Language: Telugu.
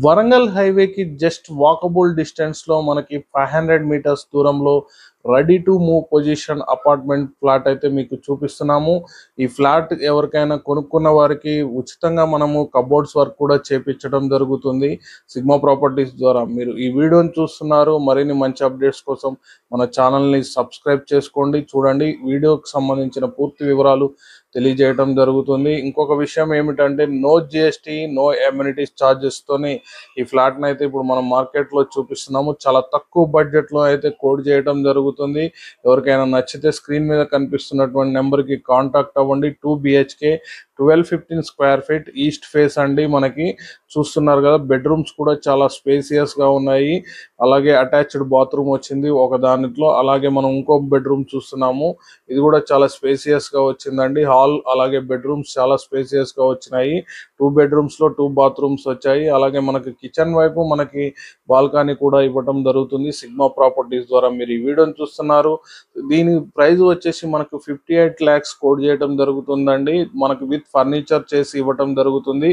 వరంగల్ హైవేకి జస్ట్ వాకబుల్ డిస్టెన్స్లో మనకి 500 మీటర్స్ దూరంలో ready to move position apartment flat అయితే మీకు చూపిస్తున్నాము. ఈ ఫ్లాట్ ఎవరికైనా కొనుక్కున్న వారికి ఉచితంగా మనము కబోర్డ్స్ వర్క్ కూడా చేపించడం జరుగుతుంది సిగ్మా ప్రాపర్టీస్ ద్వారా. మీరు ఈ వీడియోని చూస్తున్నారు, మరిన్ని మంచి అప్డేట్స్ కోసం మన ఛానల్ని సబ్స్క్రైబ్ చేసుకోండి. చూడండి, వీడియోకి సంబంధించిన పూర్తి వివరాలు తెలియజేయడం జరుగుతుంది. ఇంకొక విషయం ఏమిటంటే నో జిఎస్టీ, నో ఎమ్యూనిటీస్ ఛార్జెస్తోని ఈ ఫ్లాట్ని అయితే ఇప్పుడు మనం మార్కెట్లో చూపిస్తున్నాము. చాలా తక్కువ బడ్జెట్లో అయితే కోడ్ చేయడం జరుగుతుంది. ఎవరికైనా నచ్చితే స్క్రీన్ మీద కనిపిస్తున్నటువంటి నెంబర్కి కాంటాక్ట్ అవ్వండి. 2 BHK 1215 square feet east face అండి. మనకి చూస్తున్నారు కదా, బెడ్రూమ్స్ కూడా చాలా స్పేసియస్గా ఉన్నాయి. అలాగే అటాచ్డ్ బాత్రూమ్ వచ్చింది ఒక దానిలో. అలాగే మనం ఇంకో బెడ్రూమ్ చూస్తున్నాము, ఇది కూడా చాలా స్పేసియస్గా వచ్చిందండి. హాల్ అలాగే బెడ్రూమ్స్ చాలా స్పేసియస్గా వచ్చినాయి. 2 బెడ్రూమ్స్లో 2 బాత్రూమ్స్ వచ్చాయి. అలాగే మనకి కిచెన్ వైపు మనకి బాల్కనీ కూడా ఇవ్వడం జరుగుతుంది సిగ్మా ప్రాపర్టీస్ ద్వారా. మీరు ఈ వీడియోని చూస్తున్నారు, దీని ప్రైస్ వచ్చేసి మనకు 58 lakhs కోడ్ చేయడం జరుగుతుందండి. మనకు విత్ ఫర్నిచర్ చేసి ఇవ్వటం జరుగుతుంది.